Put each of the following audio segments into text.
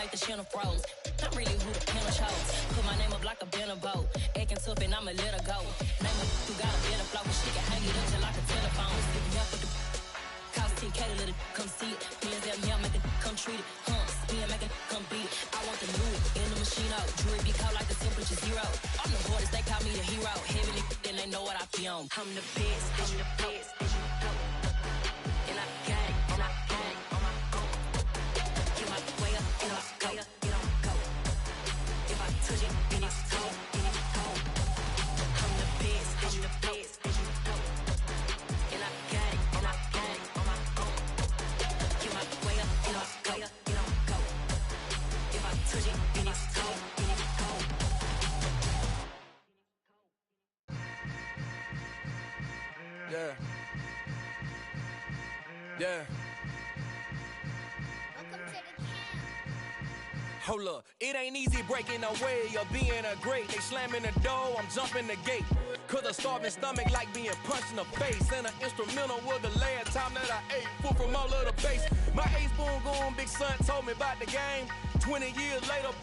make the channel froze. I'm really who the panel chose. Put my name up like a banner boat. Acting tough and I'ma let her go. Name her who got a better flow. She can hang it up just like a telephone. Stick me up with the cost 10K to let it come see it. Me and them here make it come treat it. Spin make it come beat it. I want the new in the machine out. Jewelry be cold like the temperature zero. I'm the hardest, they call me the hero. Heavenly, then they know what I be on. I'm the best, I'm the best, and you know. And I got it, and I got it on my own. Get my way up, get my way up, get on go. If I touch it, then it's cold, then it's cold. I'm the best, I'm the best, and you know. And I got it, and I got it on my own. Get my way up, get my way up, get on go. If I touch it, then it's cold, then it's cold. Yeah. Yeah. Hold up, it ain't easy breaking away or being a great. They slamming the door, I'm jumping the gate. Cause a starving stomach like being punched in the face. And an instrumental was the last time that I ate. Full from all of the bass. My ace boom going, big son told me about the game. 20 years later,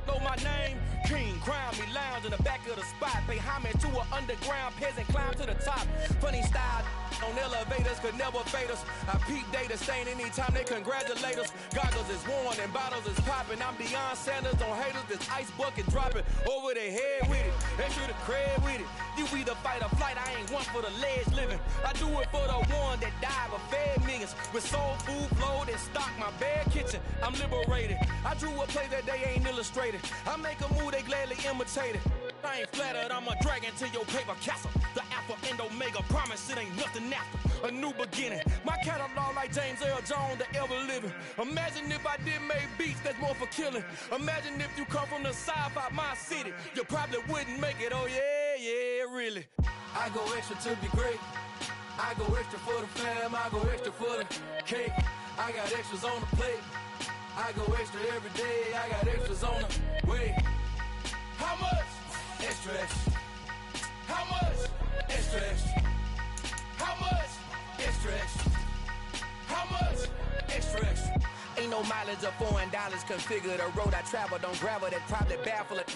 know my name. King, crown me, lounge in the back of the spot. Pay homage to an underground peasant, climb to the top. Funny style on elevators could never fade us. I peep data stain anytime they congratulate us. Goggles is worn and bottles is popping. I'm beyond Sanders on haters, this ice bucket dropping over their head with it. Extra the cred with it. You either fight or flight, I ain't one for the ledge living. I do it for the one that died but fed millions. With soul food flowed and stocked my bare kitchen. I'm liberated. I drew a play that they ain't illustrated. I make a move, they gladly imitate it. I ain't flattered, I'm a dragon to your paper castle. The Alpha and Omega, promise it ain't nothing after. A new beginning. My catalog like James Earl Jones, the ever living. Imagine if I didn't make beats, that's more for killing. Imagine if you come from the south out my city. You probably wouldn't make it, oh yeah, yeah, really. I go extra to be great. I go extra for the fam, I go extra for the cake. I got extras on the plate. I go extra every day, I got extras on the way. How much? Extra, extra. How much? Extra, extra. How much? Extra, extra. How much? Extra, extra. Ain't no mileage of $4 configure the road I travel. Don't gravel that probably baffle it.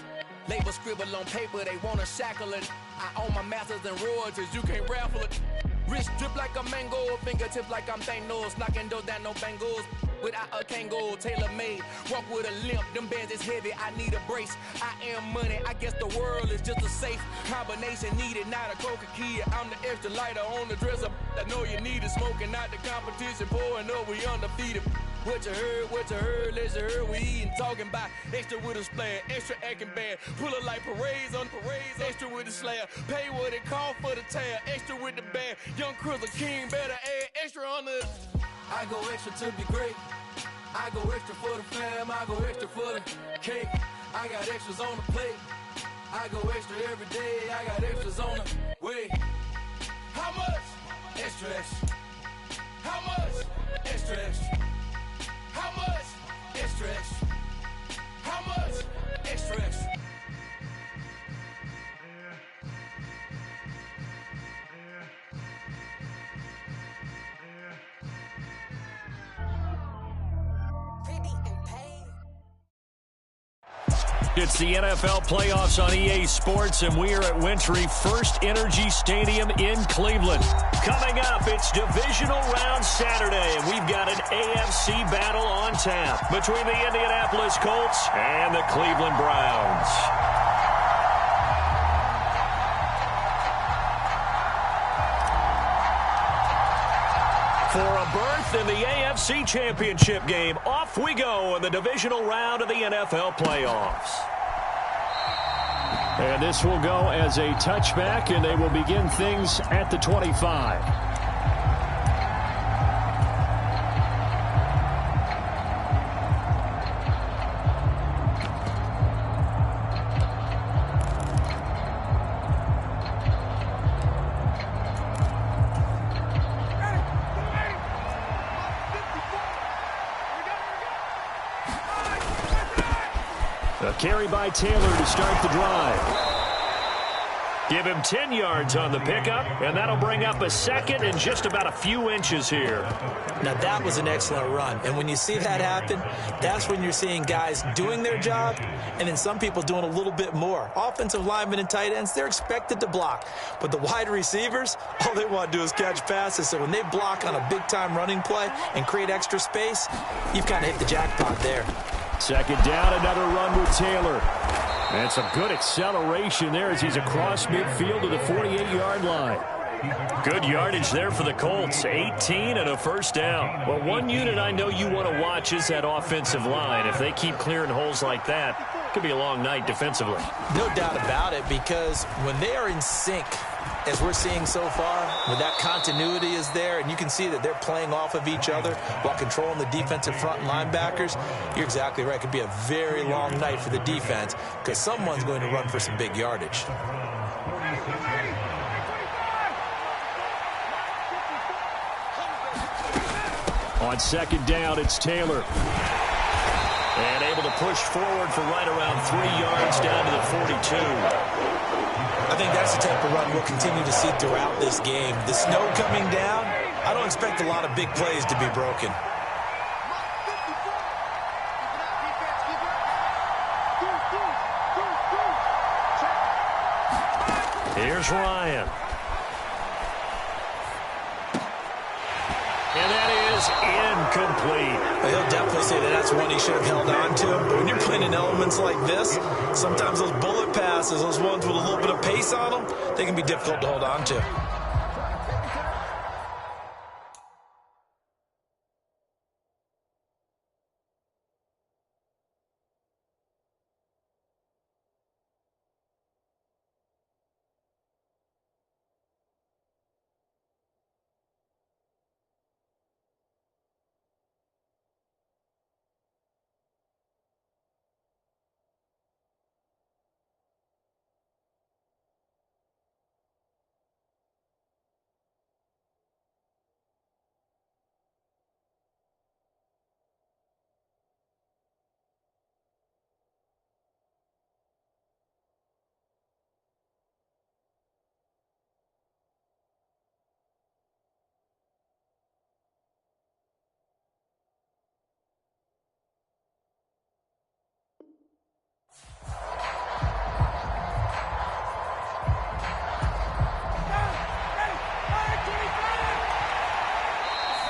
Label scribble on paper, they wanna shackle it. I own my masters and royalties, you can't raffle it. Wrist drip like a mango, fingertips like I'm Thanos, knocking those down no bangles. Without a Kango, tailor-made, walk with a limp, them bands is heavy, I need a brace. I am money, I guess the world is just a safe combination needed, not a coca key. I'm the extra lighter on the dresser, I know you need it, smoking out the competition, pouring up, we undefeated. What you heard, let you heard, we eatin', talking about extra with a splash, extra acting bad, pull it like parades on parades, extra with the slab, pay what it cost for the tab, extra with the bag, young Chris a king, better add extra on the. I go extra to be great. I go extra for the fam, I go extra for the cake. I got extras on the plate. I go extra every day, I got extras on the way. How much? Extra, extra. How much? Extra, extra. How much? Extra, extra. How much? Extra, extra. It's the NFL playoffs on EA Sports, and we are at Wintry First Energy Stadium in Cleveland. Coming up, it's divisional round Saturday, and we've got an AFC battle on tap between the Indianapolis Colts and the Cleveland Browns. For a berth in the AFC Championship game, off we go in the divisional round of the NFL playoffs. And this will go as a touchback, and they will begin things at the 25. A carry by Taylor to start the drive. Give him 10 yards on the pickup, and that'll bring up a second and just about a few inches here. Now, that was an excellent run. And when you see that happen, that's when you're seeing guys doing their job and then some people doing a little bit more. Offensive linemen and tight ends, they're expected to block. But the wide receivers, all they want to do is catch passes. So when they block on a big-time running play and create extra space, you've kind of hit the jackpot there. Second down, another run with Taylor. And some good acceleration there as he's across midfield to the 48-yard line. Good yardage there for the Colts. 18 and a first down. Well, one unit I know you want to watch is that offensive line. If they keep clearing holes like that, it could be a long night defensively. No doubt about it, because when they are in sync, as we're seeing so far, when that continuity is there, and you can see that they're playing off of each other while controlling the defensive front and linebackers, you're exactly right. It could be a very long night for the defense because someone's going to run for some big yardage. On second down, it's Taylor. And able to push forward for right around 3 yards down to the 42. I think that's the type of run we'll continue to see throughout this game. The snow coming down, I don't expect a lot of big plays to be broken. Here's Ryan. And that is incomplete. He'll definitely say that that's one he should have held on to. But when you're playing in elements like this, sometimes those bullet passes, those ones with a little bit of pace on them, they can be difficult to hold on to.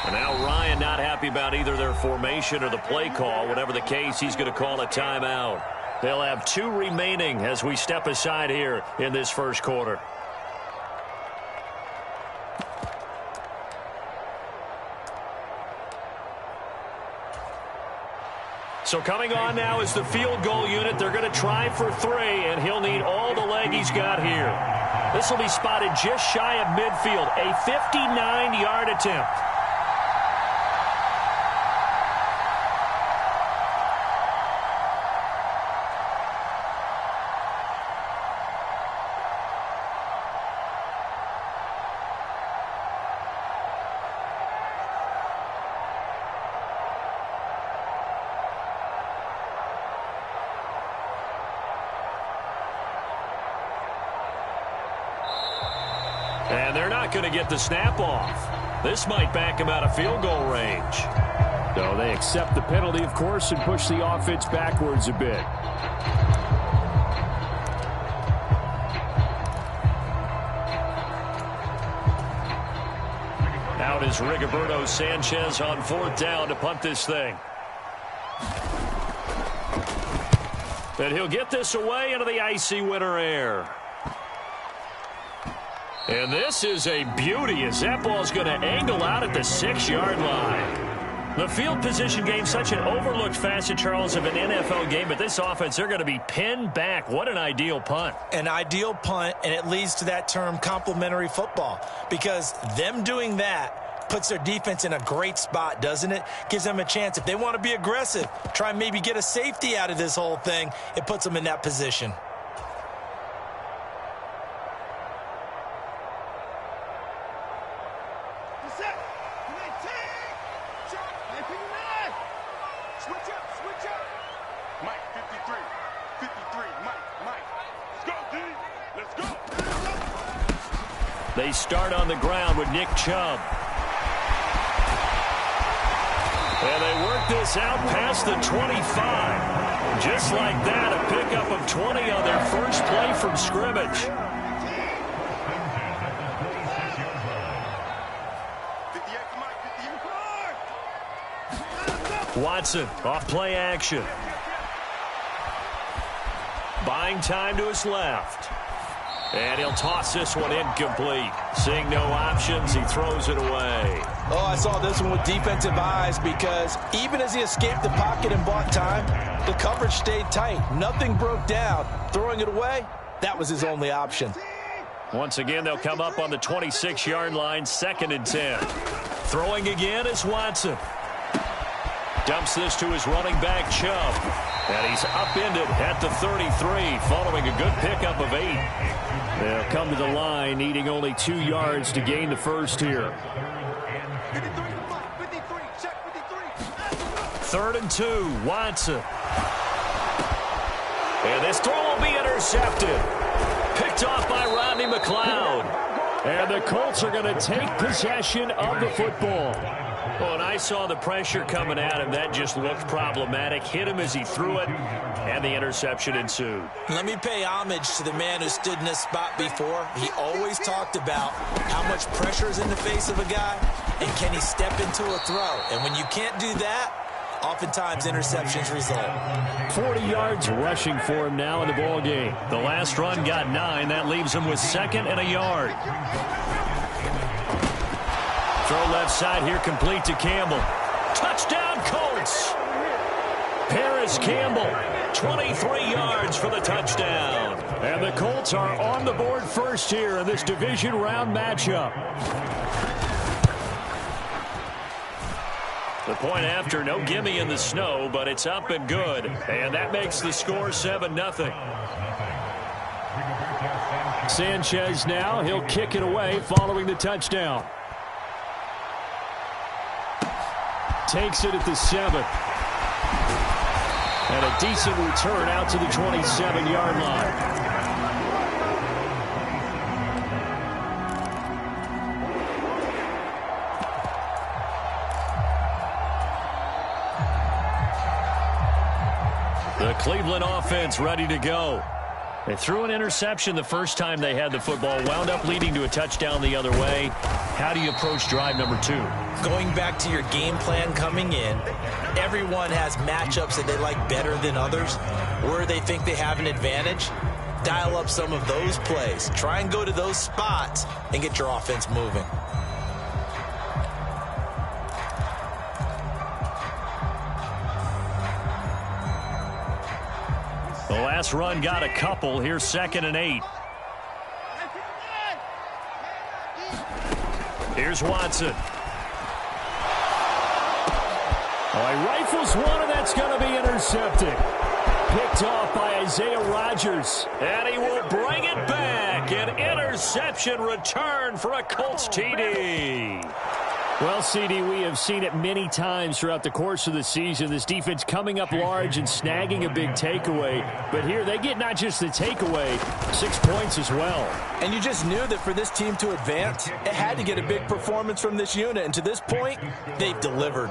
And now Ryan not happy about either their formation or the play call. Whatever the case, he's going to call a timeout. They'll have 2 remaining as we step aside here in this first quarter. So coming on now is the field goal unit. They're going to try for 3, and he'll need all the leg he's got here. This will be spotted just shy of midfield, a 59-yard attempt. And they're not going to get the snap off. This might back him out of field goal range. So they accept the penalty, of course, and push the offense backwards a bit. Out is Rigoberto Sanchez on 4th down to punt this thing. And he'll get this away into the icy winter air. And this is a beauty as that ball's going to angle out at the 6-yard line. The field position game, such an overlooked facet, Charles, of an NFL game, but this offense, they're going to be pinned back. What an ideal punt. An ideal punt, and it leads to that term complementary football, because them doing that puts their defense in a great spot, doesn't it? Gives them a chance. If they want to be aggressive, try and maybe get a safety out of this whole thing, it puts them in that position. Mike, 53, Mike, let's go, D, let's go. They start on the ground with Nick Chubb. And they work this out past the 25. Just like that, a pickup of 20 on their first play from scrimmage. Watson off play action. Buying time to his left. And he'll toss this one incomplete. Seeing no options, he throws it away. Oh, I saw this one with defensive eyes because even as he escaped the pocket and bought time, the coverage stayed tight. Nothing broke down. Throwing it away, that was his only option. Once again, they'll come up on the 26-yard line, 2nd and 10. Throwing again is Watson. Dumps this to his running back, Chubb. And he's upended at the 33, following a good pickup of 8. They'll come to the line, needing only 2 yards to gain the first here. 3rd and 2, Watson. And this throw will be intercepted. Picked off by Rodney McLeod. And the Colts are going to take possession of the football. Well, and I saw the pressure coming at him. That just looked problematic. Hit him as he threw it, and the interception ensued. Let me pay homage to the man who stood in this spot before. He always talked about how much pressure is in the face of a guy, and can he step into a throw. And when you can't do that, oftentimes interceptions result. 40 yards rushing for him now in the ball game. The last run got 9. That leaves him with 2nd and a yard. Throw left side here, complete to Campbell. Touchdown, Colts! Paris Campbell, 23 yards for the touchdown. And the Colts are on the board first here in this division round matchup. The point after, no gimme in the snow, but it's up and good. And that makes the score 7-0. Sanchez now, he'll kick it away following the touchdown. Takes it at the 7. And a decent return out to the 27-yard line. The Cleveland offense ready to go. They threw an interception the first time they had the football, wound up leading to a touchdown the other way. How do you approach drive number 2? Going back to your game plan coming in, everyone has matchups that they like better than others, where they think they have an advantage. Dial up some of those plays. Try and go to those spots and get your offense moving. The last run got a couple. Here's 2nd and 8. Here's Watson. Oh, he rifles one, and that's going to be intercepted. Picked off by Isaiah Rodgers. And he will bring it back. An interception return for a Colts TD. Well, CD, we have seen it many times throughout the course of the season. This defense coming up large and snagging a big takeaway. But here they get not just the takeaway, 6 points as well. And you just knew that for this team to advance, it had to get a big performance from this unit. And to this point, they've delivered.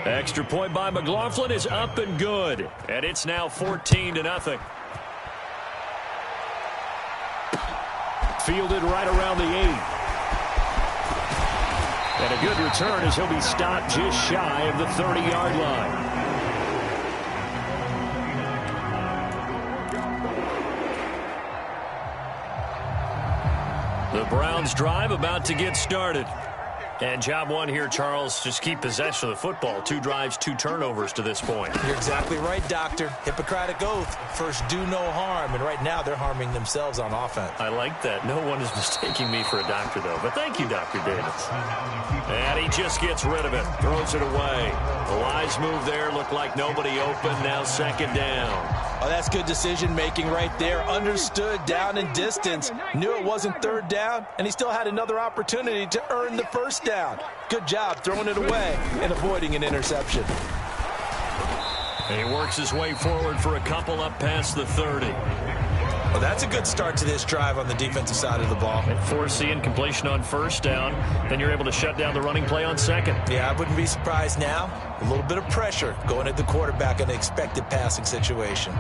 Extra point by McLaughlin is up and good. And it's now 14-0. Fielded right around the 8. And a good return as he'll be stopped just shy of the 30-yard line. The Browns drive about to get started. And job 1 here, Charles, just keep possession of the football. 2 drives, 2 turnovers to this point. You're exactly right, Doctor. Hippocratic oath. First, do no harm. And right now, they're harming themselves on offense. I like that. No one is mistaking me for a doctor, though. But thank you, Dr. Davis. And he just gets rid of it. Throws it away. A wise move there. Looked like nobody open. Now 2nd down. Oh, that's good decision-making right there. Understood down and distance. Knew it wasn't 3rd down, and he still had another opportunity to earn the 1st down. Good job throwing it away and avoiding an interception. He works his way forward for a couple up past the 30. Well, that's That's a good start to this drive on the defensive side of the ball. And force the incompletion on first down. Then you're able to shut down the running play on second. Yeah, I wouldn't be surprised now. A little bit of pressure going at the quarterback in an expected passing situation.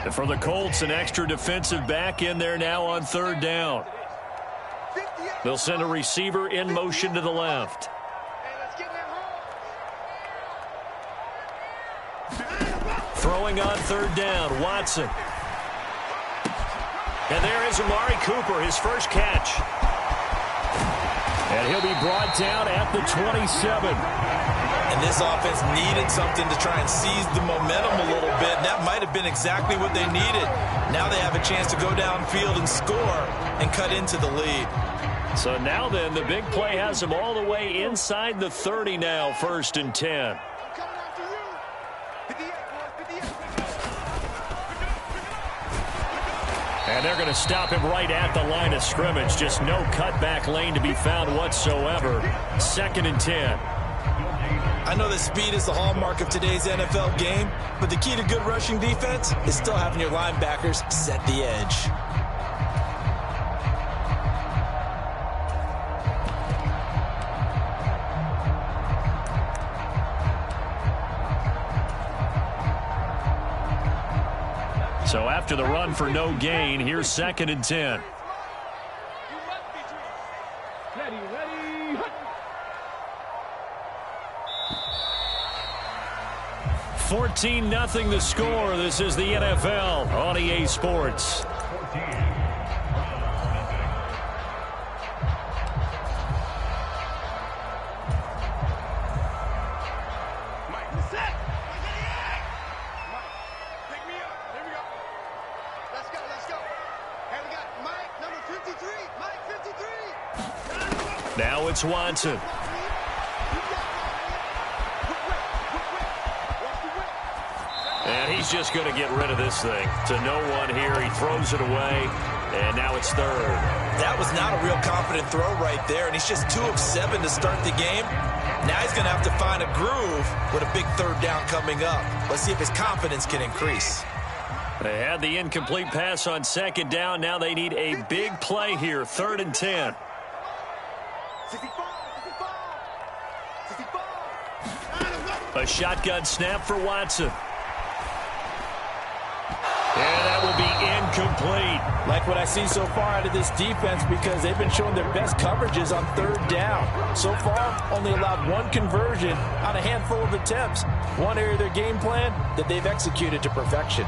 And for the Colts, an extra defensive back in there now on third down. They'll send a receiver in motion to the left. Throwing on third down, Watson. And there is Amari Cooper, his first catch. And he'll be brought down at the 27. And this offense needed something to try and seize the momentum a little bit. And that might have been exactly what they needed. Now they have a chance to go downfield and score and cut into the lead. So now then, the big play has them all the way inside the 30 now, 1st and 10. And they're going to stop him right at the line of scrimmage. Just no cutback lane to be found whatsoever. 2nd and 10. I know that speed is the hallmark of today's NFL game, but the key to good rushing defense is still having your linebackers set the edge. So after the run for no gain, here's 2nd and 10. 14-0 the score. This is the NFL on EA Sports. Now it's Watson. And he's just going to get rid of this thing to no one here. He throws it away, and now it's 3rd. That was not a real confident throw right there, and he's just 2 of 7 to start the game. Now he's going to have to find a groove with a big 3rd down coming up. Let's see if his confidence can increase. They had the incomplete pass on 2nd down. Now they need a big play here, 3rd and 10. A shotgun snap for Watson. And that will be incomplete. Like what I see so far out of this defense, because they've been showing their best coverages on 3rd down. So far, only allowed 1 conversion on a handful of attempts. One area of their game plan that they've executed to perfection.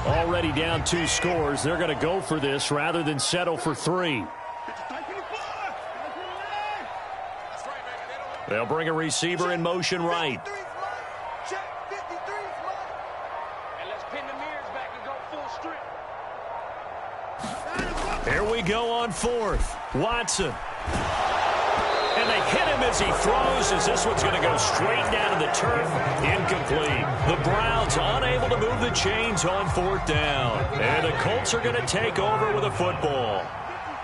Already down 2 scores. They're going to go for this rather than settle for 3. They'll bring a receiver in motion right. Here we go on 4th. Watson. And they hit him as he throws, as this one's going to go straight down to the turf. Incomplete. The Browns unable to move the chains on 4th down. And the Colts are going to take over with a football.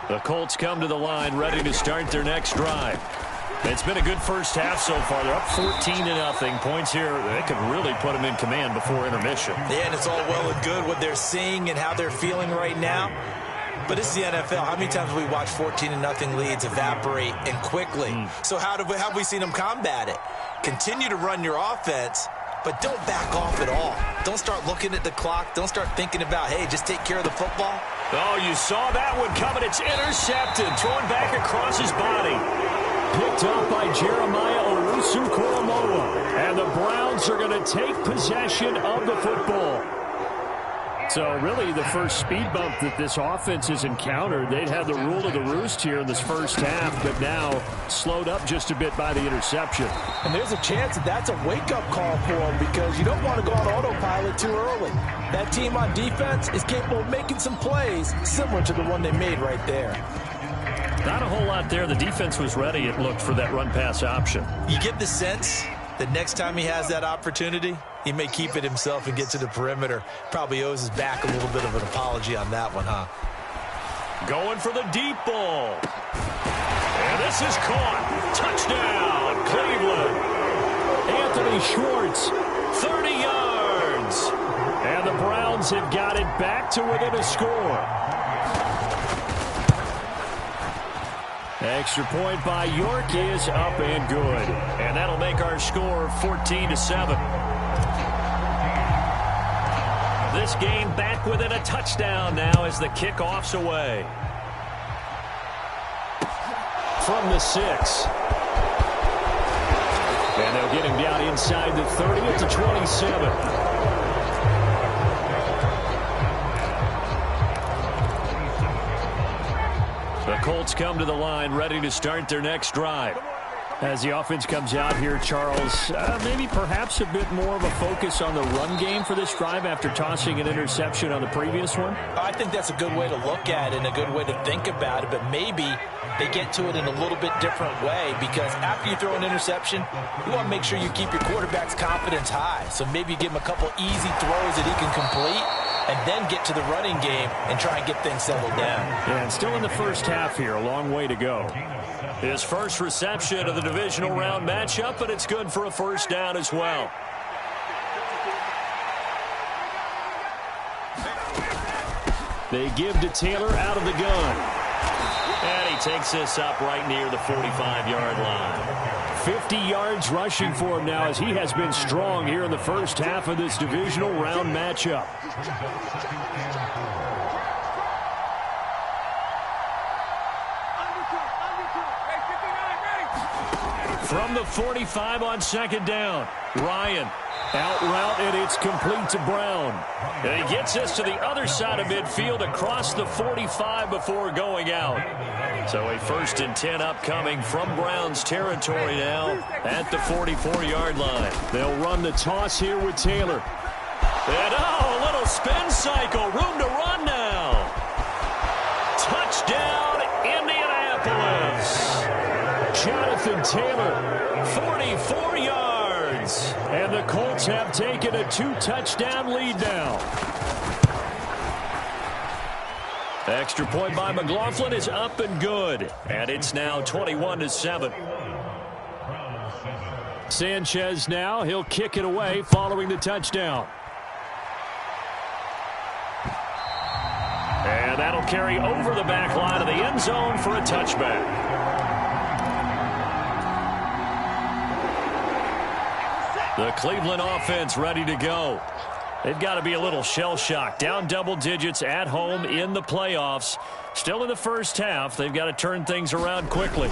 The Colts come to the line ready to start their next drive. It's been a good first half so far. They're up 14-0. Points here, they could really put them in command before intermission. Yeah, and it's all well and good what they're seeing and how they're feeling right now. But it's the NFL. How many times have we watched 14-0 leads evaporate and quickly? So how have we seen them combat it? Continue to run your offense, but don't back off at all. Don't start looking at the clock. Don't start thinking about, hey, just take care of the football. Oh, you saw that one coming. It's intercepted. Thrown back across his body. Picked up by Jeremiah Owusu-Koramoah. And the Browns are going to take possession of the football. So really the first speed bump that this offense has encountered, they'd had the rule of the roost here in this first half, but now slowed up just a bit by the interception. And there's a chance that that's a wake-up call for them, because you don't want to go on autopilot too early. That team on defense is capable of making some plays similar to the one they made right there. Not a whole lot there. The defense was ready, it looked, for that run-pass option. You get the sense The next time he has that opportunity, he may keep it himself and get to the perimeter. Probably owes his back a little bit of an apology on that one, huh? Going for the deep ball. And this is caught. Touchdown, Cleveland. Anthony Schwartz, 30 yards. And the Browns have got it back to within a score. Extra point by York is up and good. And that'll make our score 14-7. This game back within a touchdown now as the kickoff's away. From the 6. And they'll get him down inside the 30 at the 27. The Colts come to the line ready to start their next drive. As the offense comes out here, Charles, maybe perhaps a bit more of a focus on the run game for this drive after tossing an interception on the previous one? I think that's a good way to look at it and a good way to think about it, but maybe they get to it in a little bit different way because after you throw an interception, you want to make sure you keep your quarterback's confidence high. So maybe you give him a couple easy throws that he can complete and then get to the running game and try and get things settled down. Yeah, and still in the first half here, a long way to go. His first reception of the divisional round matchup, but it's good for a first down as well. They give to Taylor out of the gun. And he takes this up right near the 45-yard line. 50 yards rushing for him now as he has been strong here in the first half of this divisional round matchup. From the 45 on second down, Ryan out route, and it's complete to Brown. And he gets this to the other side of midfield across the 45 before going out. So a 1st and 10 upcoming from Brown's territory now at the 44-yard line. They'll run the toss here with Taylor. And a little spin cycle, room to run now. Touchdown, Indianapolis. Jonathan Taylor, 44 yards. And the Colts have taken a 2-touchdown lead now. Extra point by McLaughlin is up and good. And it's now 21-7. Sanchez now, he'll kick it away following the touchdown. And that'll carry over the back line of the end zone for a touchback. The Cleveland offense ready to go. They've got to be a little shell-shocked. Down double digits at home in the playoffs. Still in the first half. They've got to turn things around quickly.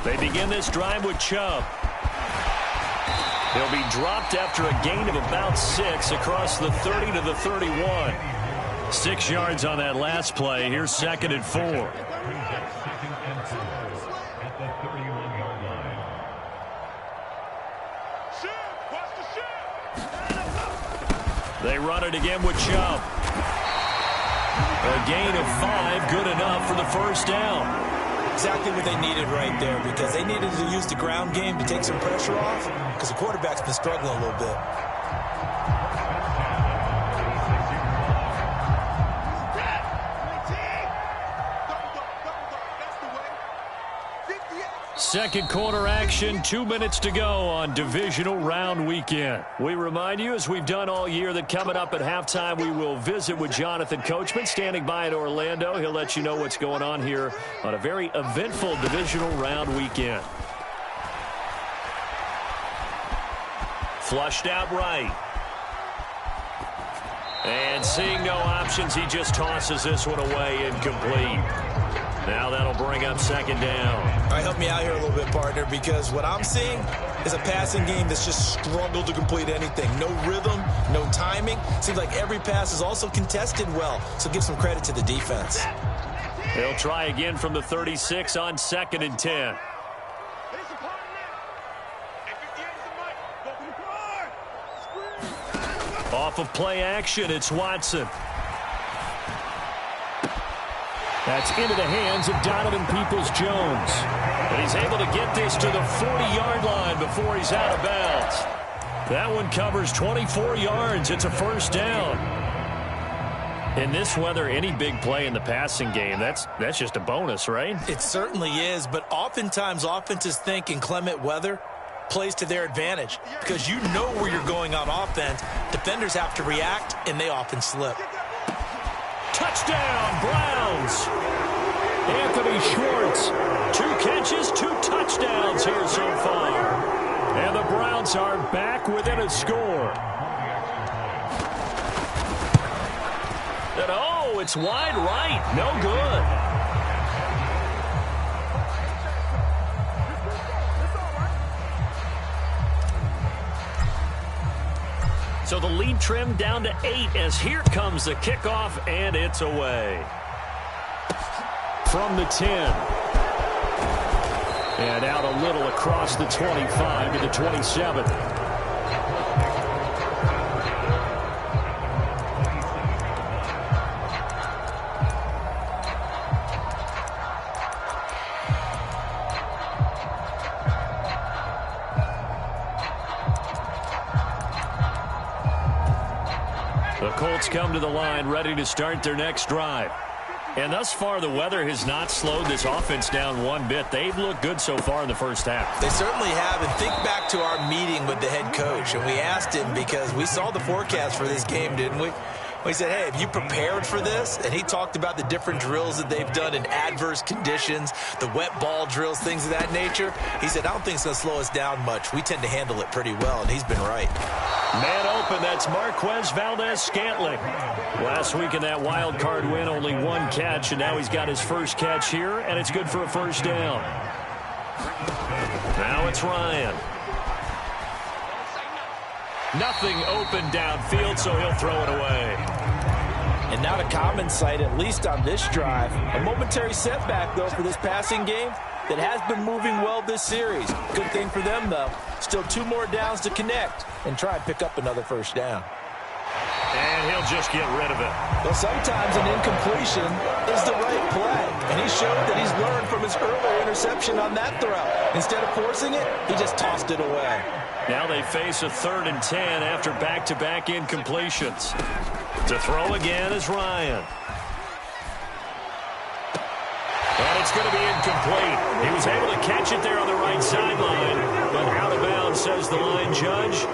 They begin this drive with Chubb. He'll be dropped after a gain of about 6 across the 30 to the 31. 6 yards on that last play. Here's 2nd and 4. They run it again with Chubb. A gain of 5, good enough for the first down. Exactly what they needed right there because they needed to use the ground game to take some pressure off because the quarterback's been struggling a little bit. Second quarter action, 2 minutes to go on divisional round weekend. We remind you, as we've done all year, that coming up at halftime, we will visit with Jonathan Coachman, standing by in Orlando. He'll let you know what's going on here on a very eventful divisional round weekend. Flushed out right. And seeing no options, he just tosses this one away incomplete. Now that'll bring up 2nd down. All right, help me out here a little bit, partner, because what I'm seeing is a passing game that's just struggled to complete anything. No rhythm, no timing. Seems like every pass is also contested well, so give some credit to the defense. They'll try again from the 36 on 2nd and 10. Off of play action, it's Watson. That's into the hands of Donovan Peoples-Jones. And he's able to get this to the 40-yard line before he's out of bounds. That one covers 24 yards. It's a first down. In this weather, any big play in the passing game, that's just a bonus, right? It certainly is, but oftentimes offenses think in clement weather plays to their advantage because you know where you're going on offense. Defenders have to react, and they often slip. Touchdown, Browns. Anthony Schwartz, 2 catches, 2 touchdowns here so far. And the Browns are back within a score. And oh, it's wide right. No good. So the lead trimmed down to 8 as here comes the kickoff, and it's away. From the 10. And out a little across the 25 to the 27. The Colts come to the line ready to start their next drive. And thus far, the weather has not slowed this offense down one bit. They've looked good so far in the first half. They certainly have. And think back to our meeting with the head coach. And we asked him because we saw the forecast for this game, didn't we? We said, hey, have you prepared for this? And he talked about the different drills that they've done in adverse conditions, the wet ball drills, things of that nature. He said, I don't think it's going to slow us down much. We tend to handle it pretty well, and he's been right. Man open, that's Marquez Valdez-Scantling. Last week in that wild card win, only 1 catch, and now he's got his first catch here, and it's good for a first down. Now it's Ryan. Nothing open downfield, so he'll throw it away. And not a common sight, at least on this drive. A momentary setback, though, for this passing game that has been moving well this series. Good thing for them, though. Still 2 more downs to connect and try and pick up another first down. And he'll just get rid of it. Well, sometimes an incompletion is the right play. And he showed that he's learned from his earlier interception on that throw. Instead of forcing it, he just tossed it away. Now they face a 3rd and 10 after back-to-back incompletions. To throw again is Ryan. And it's going to be incomplete. He was able to catch it there on the right sideline, but out of bounds, says the line judge.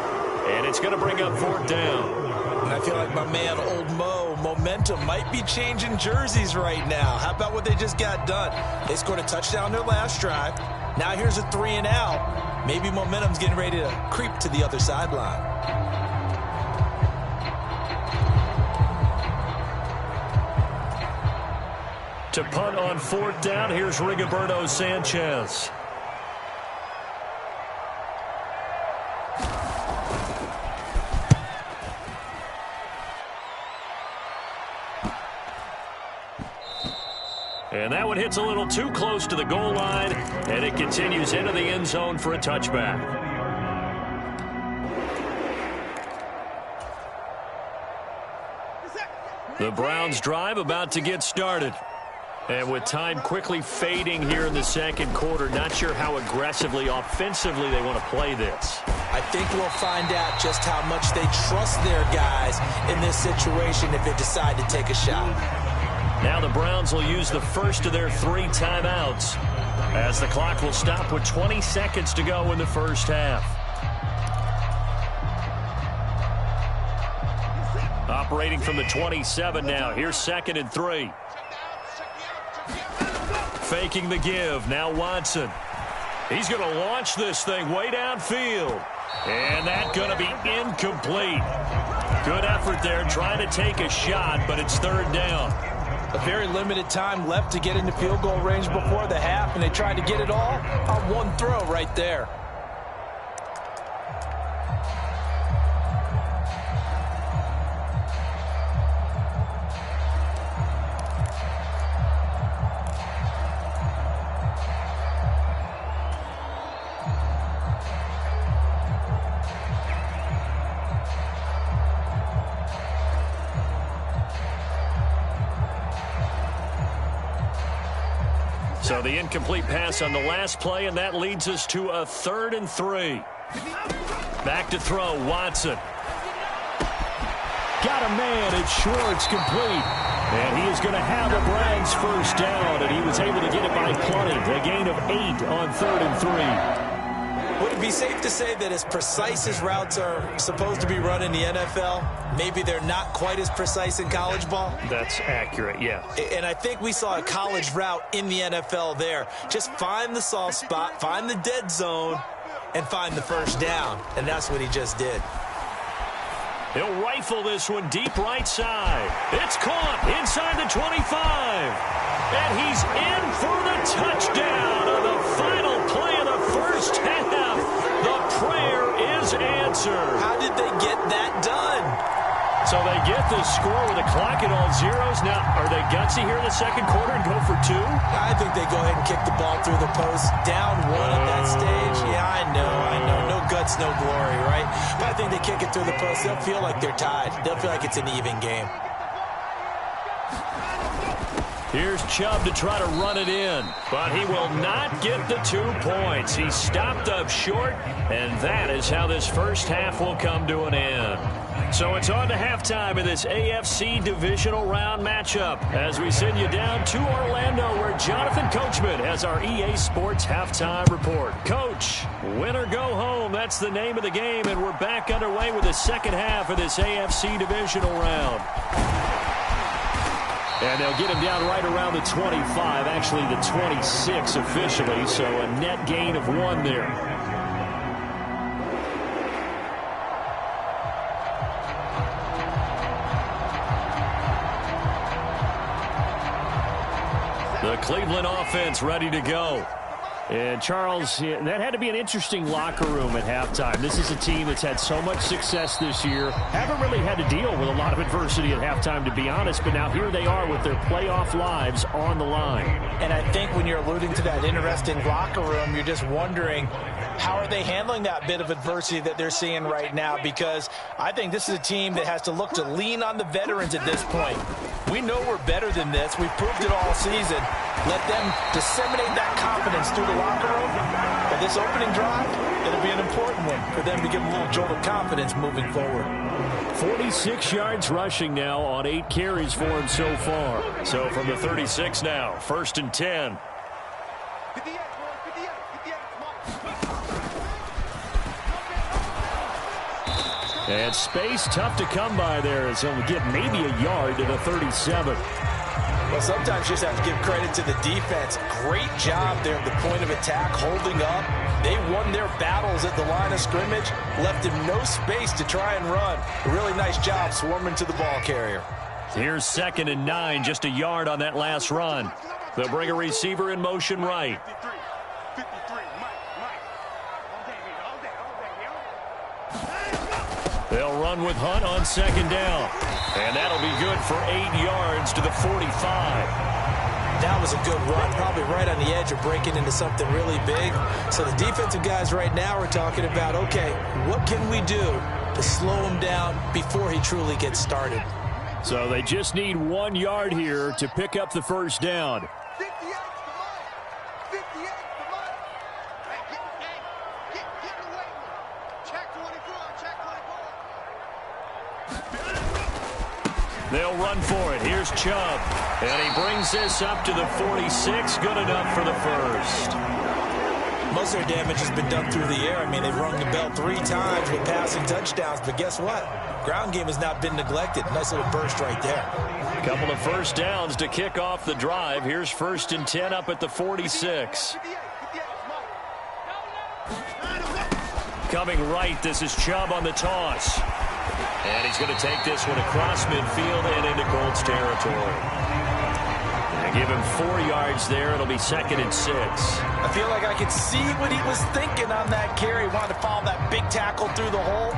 And it's going to bring up 4th down. And I feel like my man, Old Mo, momentum might be changing jerseys right now. How about what they just got done? They scored a touchdown their last drive. Now here's a 3 and out. Maybe momentum's getting ready to creep to the other sideline. To punt on 4th down, here's Rigoberto Sanchez. And that one hits a little too close to the goal line, and it continues into the end zone for a touchback. The Browns drive about to get started. And with time quickly fading here in the second quarter, not sure how aggressively, offensively they want to play this. I think we'll find out just how much they trust their guys in this situation if they decide to take a shot. Now the Browns will use the first of their 3 timeouts as the clock will stop with 20 seconds to go in the first half. Operating from the 27 now. Here's 2nd and 3. Faking the give. Now Watson. He's going to launch this thing way downfield. And that's going to be incomplete. Good effort there trying to take a shot, but it's 3rd down. A very limited time left to get into field goal range before the half, and they tried to get it all on 1 throw right there. So the incomplete pass on the last play, and that leads us to a 3rd and 3. Back to throw, Watson. Got a man, it's Schwartz, complete. And he is going to have a Browns first down, and he was able to get it by plenty. A gain of 8 on 3rd and 3. Would it be safe to say that as precise as routes are supposed to be run in the NFL, maybe they're not quite as precise in college ball? That's accurate, yeah. And I think we saw a college route in the NFL there. Just find the soft spot, find the dead zone, and find the first down. And that's what he just did. He'll rifle this one deep right side. It's caught inside the 25. And he's in for the touchdown on the final play of the first half. The prayer is answered. How did they get that done? So they get the score with the clock at all zeros. Now, are they gutsy here in the second quarter and go for 2? I think they go ahead and kick the ball through the post. Down 1 at that stage. Yeah, I know. No guts, no glory, right? But I think they kick it through the post. They'll feel like they're tied. They'll feel like it's an even game. Here's Chubb to try to run it in, but he will not get the 2 points. He stopped up short, and that is how this first half will come to an end. So it's on to halftime in this AFC divisional round matchup as we send you down to Orlando where Jonathan Coachman has our EA Sports halftime report. Coach, win or go home, that's the name of the game, and we're back underway with the second half of this AFC divisional round. And they'll get him down right around the 25, actually the 26 officially, so a net gain of 1 there. The Cleveland offense ready to go. And, Charles, that had to be an interesting locker room at halftime. This is a team that's had so much success this year. Haven't really had to deal with a lot of adversity at halftime, to be honest. But now here they are with their playoff lives on the line. And I think when you're alluding to that interesting locker room, you're just wondering, how are they handling that bit of adversity that they're seeing right now? Because I think this is a team that has to look to lean on the veterans at this point. We know we're better than this. We've proved it all season. Let them disseminate that confidence through the locker room. But this opening drive, it'll be an important one for them to give them a little jolt of confidence moving forward. 46 yards rushing now on 8 carries for him so far. So from the 36 now, 1st and 10. And space tough to come by there as he'll get maybe a yard to the 37. Well, sometimes you just have to give credit to the defense. Great job there at the point of attack, holding up. They won their battles at the line of scrimmage, left him no space to try and run. A really nice job swarming to the ball carrier. Here's 2nd and 9, just a yard on that last run. They'll bring a receiver in motion right. They'll run with Hunt on 2nd down. And that'll be good for 8 yards to the 45. That was a good run, probably right on the edge of breaking into something really big. So the defensive guys right now are talking about, okay, what can we do to slow him down before he truly gets started? So they just need 1 yard here to pick up the first down. They'll run for it. Here's Chubb. And he brings this up to the 46. Good enough for the first. Most of their damage has been done through the air. I mean, they've rung the bell 3 times with passing touchdowns. But guess what? Ground game has not been neglected. Nice little burst right there. A couple of first downs to kick off the drive. Here's 1st and 10 up at the 46. Coming right, this is Chubb on the toss. And he's going to take this one across midfield and into Colts territory. And give him 4 yards there. It'll be 2nd and 6. I feel like I could see what he was thinking on that carry. He wanted to follow that big tackle through the hole.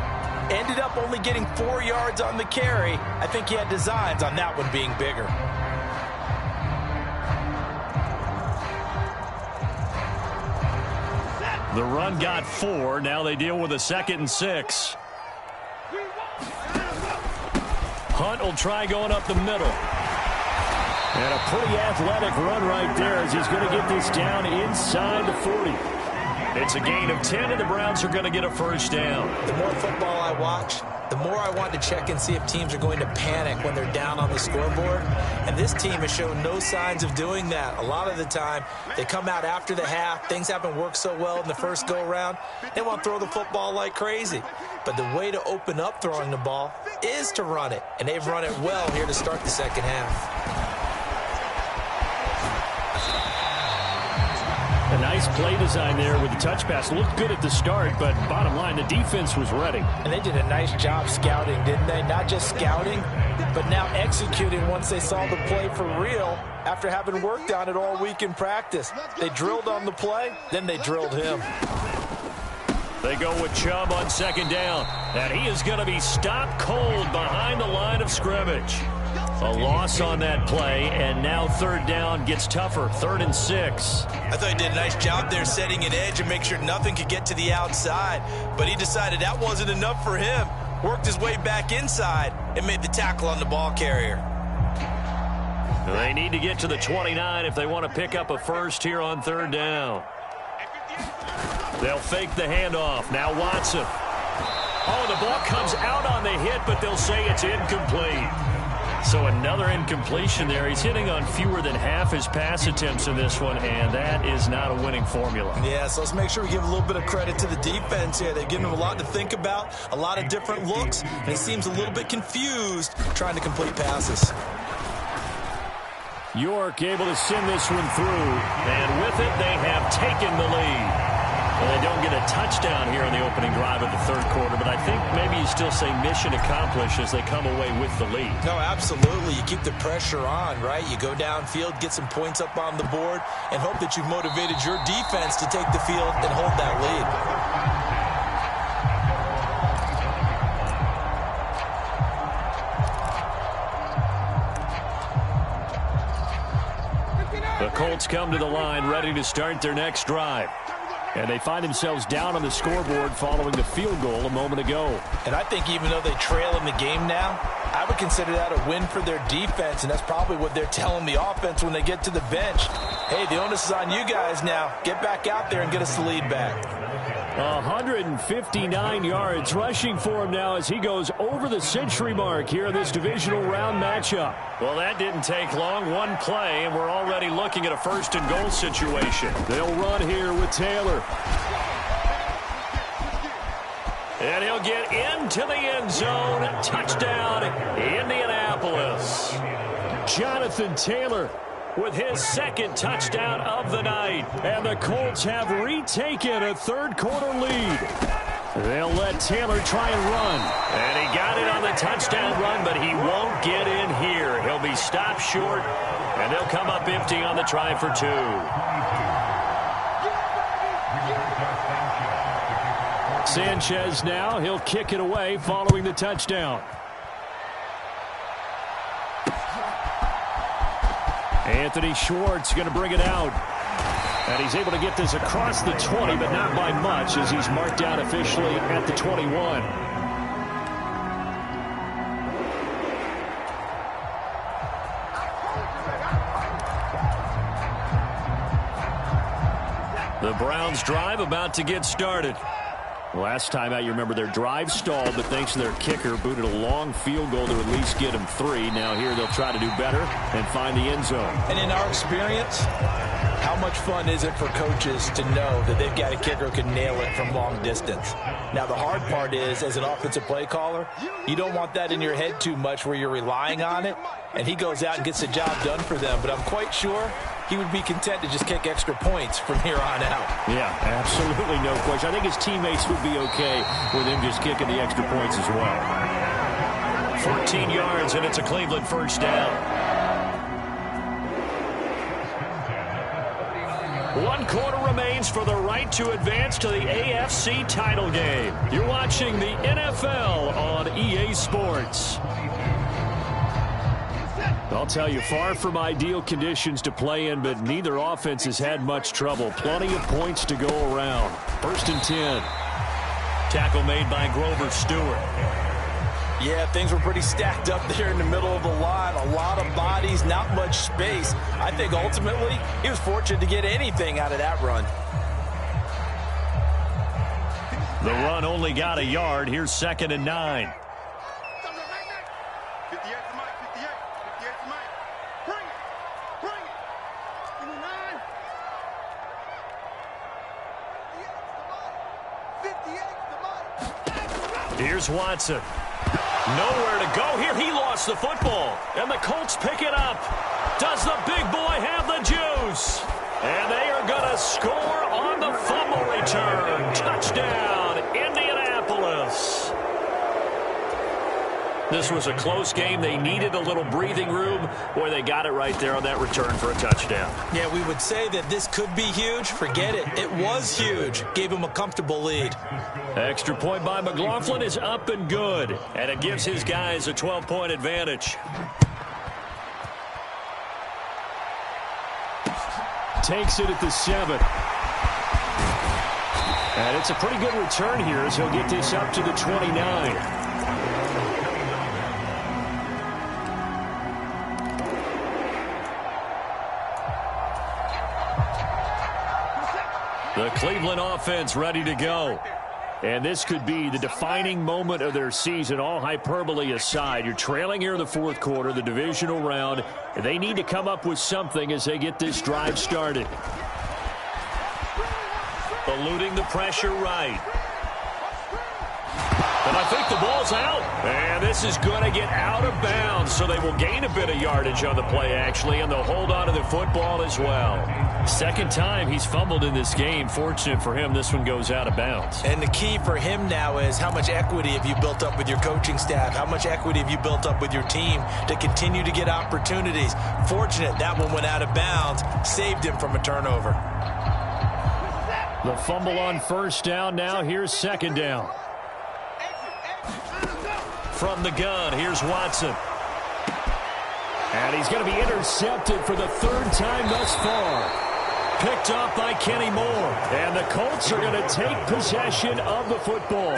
Ended up only getting 4 yards on the carry. I think he had designs on that one being bigger. The run got 4. Now they deal with a 2nd and 6. Hunt will try going up the middle. And a pretty athletic run right there as he's going to get this down inside the 40. It's a gain of 10, and the Browns are going to get a first down. The more football I watch, the more I want to check and see if teams are going to panic when they're down on the scoreboard. And this team has shown no signs of doing that. A lot of the time, they come out after the half. Things haven't worked so well in the first go-around. They want to throw the football like crazy. But the way to open up throwing the ball is to run it. And they've run it well here to start the second half. A nice play design there with the touch pass. Looked good at the start, but bottom line, the defense was ready. And they did a nice job scouting, didn't they? Not just scouting, but now executing once they saw the play for real after having worked on it all week in practice. They drilled on the play, then they drilled him. They go with Chubb on second down, and he is going to be stopped cold behind the line of scrimmage. A loss on that play, and now third down gets tougher, 3rd and 6. I thought he did a nice job there setting an edge and make sure nothing could get to the outside. But he decided that wasn't enough for him. Worked his way back inside and made the tackle on the ball carrier. They need to get to the 29 if they want to pick up a first here on third down. They'll fake the handoff. Now Watson. Oh, the ball comes out on the hit, but they'll say it's incomplete. So another incompletion there. He's hitting on fewer than half his pass attempts in this one, and that is not a winning formula. Yeah, so let's make sure we give a little bit of credit to the defense here. They've given him a lot to think about, a lot of different looks, and he seems a little bit confused trying to complete passes. York able to send this one through, and with it, they have taken the lead. Well, they don't get a touchdown here in the opening drive of the third quarter, but I think maybe you still say mission accomplished as they come away with the lead. No, absolutely. You keep the pressure on, right? You go downfield, get some points up on the board, and hope that you've motivated your defense to take the field and hold that lead. The Colts come to the line ready to start their next drive. And they find themselves down on the scoreboard following the field goal a moment ago. And I think even though they trail in the game now, I would consider that a win for their defense, and that's probably what they're telling the offense when they get to the bench. Hey, the onus is on you guys now. Get back out there and get us the lead back. 159 yards rushing for him now as he goes over the century mark here in this divisional round matchup. Well, that didn't take long. One play, and we're already looking at a first and goal situation. They'll run here with Taylor. And he'll get into the end zone. Touchdown, Indianapolis. Jonathan Taylor with his second touchdown of the night. And the Colts have retaken a third-quarter lead. They'll let Taylor try and run. And he got it on the touchdown run, but he won't get in here. He'll be stopped short, and they'll come up empty on the try for 2. Sanchez now. He'll kick it away following the touchdown. Anthony Schwartz going to bring it out. And he's able to get this across the 20, but not by much as he's marked down officially at the 21. The Browns drive about to get started. Last time out, you remember their drive stalled, but thanks to their kicker, booted a long field goal to at least get them 3. Now here they'll try to do better and find the end zone. And in our experience, how much fun is it for coaches to know that they've got a kicker who can nail it from long distance? Now, the hard part is, as an offensive play caller, you don't want that in your head too much where you're relying on it, and he goes out and gets the job done for them. But I'm quite sure he would be content to just kick extra points from here on out. Yeah, absolutely no question. I think his teammates would be okay with him just kicking the extra points as well. 14 yards, and it's a Cleveland first down. 1 quarter remains for the right to advance to the AFC title game. You're watching the NFL on EA Sports. I'll tell you, far from ideal conditions to play in, but neither offense has had much trouble. Plenty of points to go around. 1st and 10. Tackle made by Grover Stewart. Yeah, things were pretty stacked up there in the middle of the line. A lot of bodies, not much space. I think ultimately he was fortunate to get anything out of that run. The run only got a yard. Here's 2nd and 9. Here's Watson. Nowhere to go here. He lost the football. And the Colts pick it up. Does the big boy have the juice? And they are going to score on the fumble return. Touchdown, Indianapolis. This was a close game. They needed a little breathing room. Boy, they got it right there on that return for a touchdown. Yeah, we would say that this could be huge. Forget it. It was huge. Gave him a comfortable lead. Extra point by McLaughlin is up and good. And it gives his guys a 12-point advantage. Takes it at the 7. And it's a pretty good return here as he'll get this up to the 29. The Cleveland offense ready to go. And this could be the defining moment of their season, all hyperbole aside. You're trailing here in the fourth quarter, the divisional round. And they need to come up with something as they get this drive started. Eluding the pressure right. And I think the ball's out. And this is going to get out of bounds, so they will gain a bit of yardage on the play, actually, and they'll hold on to the football as well. Second time he's fumbled in this game. Fortunate for him, this one goes out of bounds. And the key for him now is how much equity have you built up with your coaching staff? How much equity have you built up with your team to continue to get opportunities? Fortunate that one went out of bounds, saved him from a turnover. The fumble on first down now. Here's 2nd down. From the gun, here's Watson. And he's going to be intercepted for the 3rd time thus far. Picked off by Kenny Moore. And the Colts are going to take possession of the football.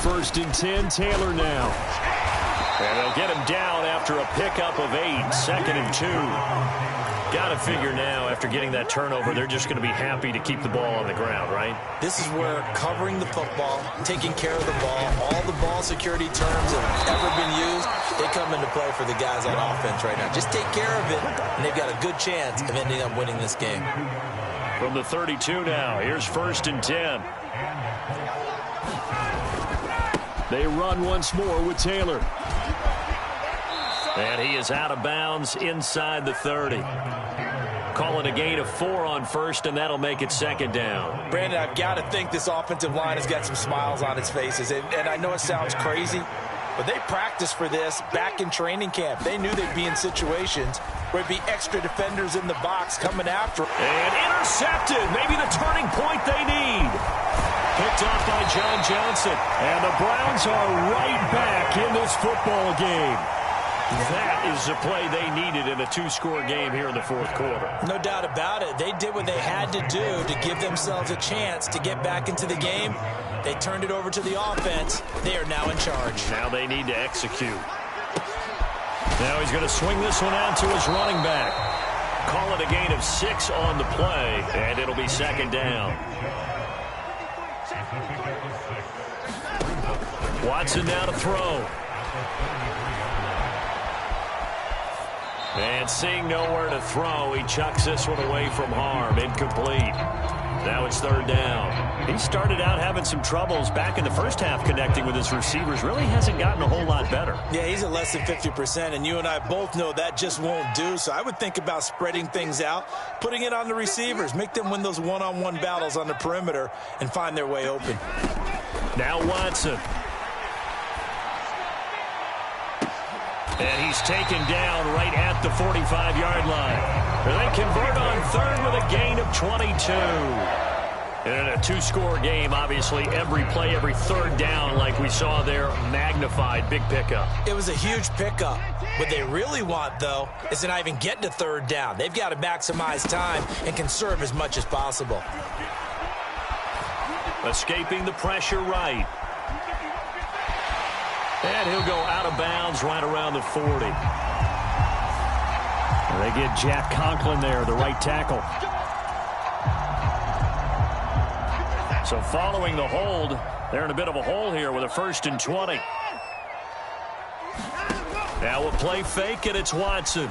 First and 10, Taylor now. And they'll get him down after a pickup of 8. 2nd and 2. Got to figure now, after getting that turnover, they're just going to be happy to keep the ball on the ground, right? This is where covering the football, taking care of the ball, all the ball security terms that have ever been used, they come into play for the guys on offense right now. Just take care of it, and they've got a good chance of ending up winning this game. From the 32 now, here's 1st and 10. They run once more with Taylor. And he is out of bounds inside the 30. Call it a gain of 4 on first, and that'll make it 2nd down. Brandon, I've got to think this offensive line has got some smiles on its faces. And I know it sounds crazy, but they practiced for this back in training camp. They knew they'd be in situations where it'd be extra defenders in the box coming after. And intercepted. Maybe the turning point they need. Picked off by John Johnson. And the Browns are right back in this football game. That is the play they needed in a 2-score game here in the fourth quarter. No doubt about it. They did what they had to do to give themselves a chance to get back into the game. They turned it over to the offense. They are now in charge. Now they need to execute. Now he's going to swing this one out to his running back. Call it a gain of 6 on the play, and it'll be 2nd down. Watson now to throw. And seeing nowhere to throw, he chucks this one away from harm. Incomplete. Now it's 3rd down. He started out having some troubles back in the first half connecting with his receivers. Really hasn't gotten a whole lot better. Yeah, he's at less than 50%, and you and I both know that just won't do. So I would think about spreading things out, putting it on the receivers, make them win those one-on-one battles on the perimeter and find their way open. Now Watson. And he's taken down right at the 45-yard line. And they convert on 3rd with a gain of 22. And in a 2-score game, obviously, every play, every 3rd down, like we saw there, magnified. Big pickup. It was a huge pickup. What they really want, though, is to not even get to 3rd down. They've got to maximize time and conserve as much as possible. escaping the pressure right. And he'll go out of bounds right around the 40. And they get Jack Conklin there, the right tackle. So following the hold, they're in a bit of a hole here with a 1st and 20. Now we'll play fake, and it's Watson.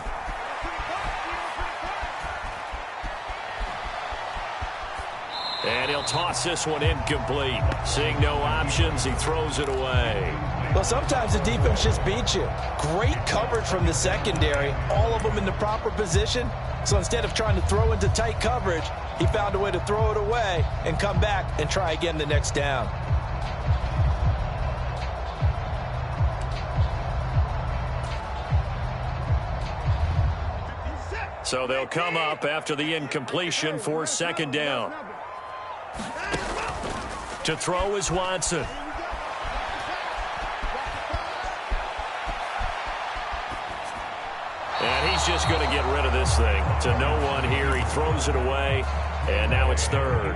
And he'll toss this one incomplete. Seeing no options, he throws it away. Well, sometimes the defense just beats you. Great coverage from the secondary, all of them in the proper position. So instead of trying to throw into tight coverage, he found a way to throw it away and come back and try again the next down. So they'll come up after the incompletion for 2nd down. To throw is Watson. And he's just going to get rid of this thing. To no one here. He throws it away, and now it's 3rd.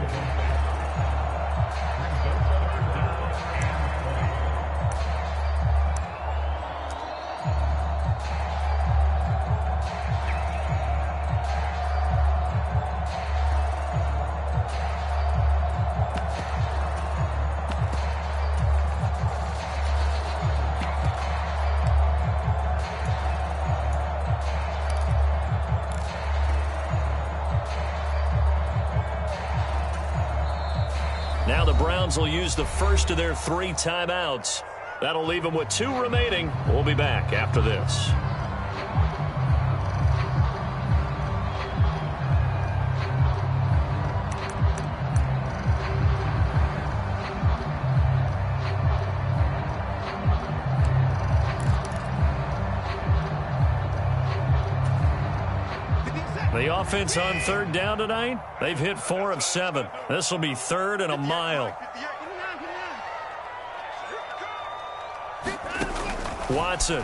Now the Browns will use the first of their 3 timeouts. That'll leave them with 2 remaining. We'll be back after this. The offense on 3rd down tonight, they've hit 4 of 7. This will be 3rd and a mile. Watson.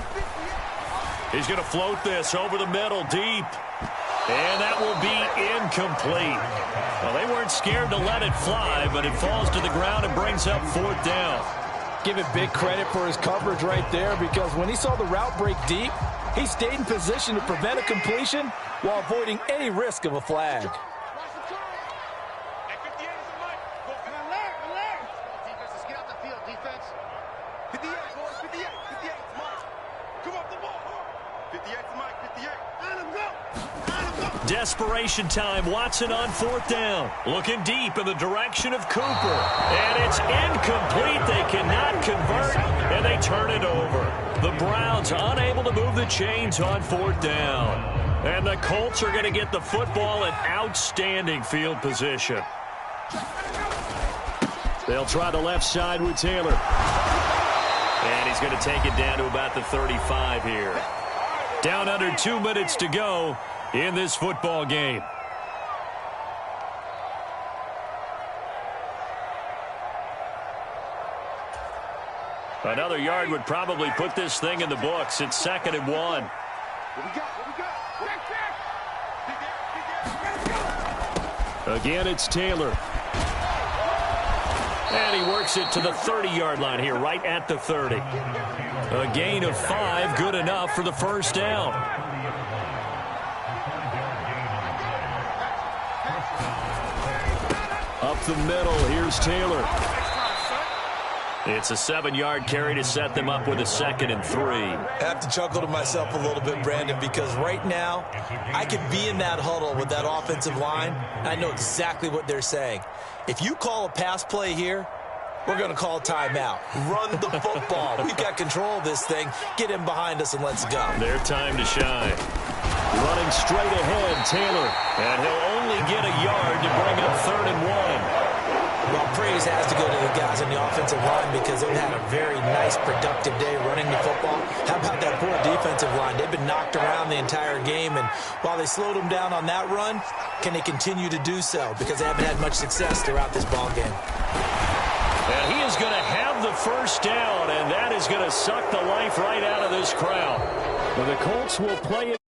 He's going to float this over the middle deep. And that will be incomplete. Well, they weren't scared to let it fly, but it falls to the ground and brings up 4th down. Give it big credit for his coverage right there, because when he saw the route break deep, he stayed in position to prevent a completion while avoiding any risk of a flag. Desperation time. Watson on 4th down. Looking deep in the direction of Cooper. And it's incomplete. They cannot convert, and they turn it over. The Browns unable to move the chains on 4th down. And the Colts are going to get the football in outstanding field position. They'll try the left side with Taylor. And he's going to take it down to about the 35 here. Down under 2 minutes to go in this football game. Another yard would probably put this thing in the books. It's 2nd and 1. Again, it's Taylor. And he works it to the 30-yard line here, right at the 30. A gain of 5, good enough for the 1st down. Up the middle, here's Taylor. It's a 7-yard carry to set them up with a 2nd and 3. I have to chuckle to myself a little bit, Brandon, because right now I could be in that huddle with that offensive line. I know exactly what they're saying. If you call a pass play here, we're going to call timeout. Run the football. We've got control of this thing. Get him behind us and let's go. Their time to shine. Running straight ahead, Taylor. And he'll only get a yard to bring up 3rd and 1. Well, praise has to go to the guys on the offensive line because they've had a very nice, productive day running the football. How about that poor defensive line? They've been knocked around the entire game, and while they slowed them down on that run, can they continue to do so? Because they haven't had much success throughout this ball game. And he is going to have the 1st down, and that is going to suck the life right out of this crowd. Well, the Colts will play it.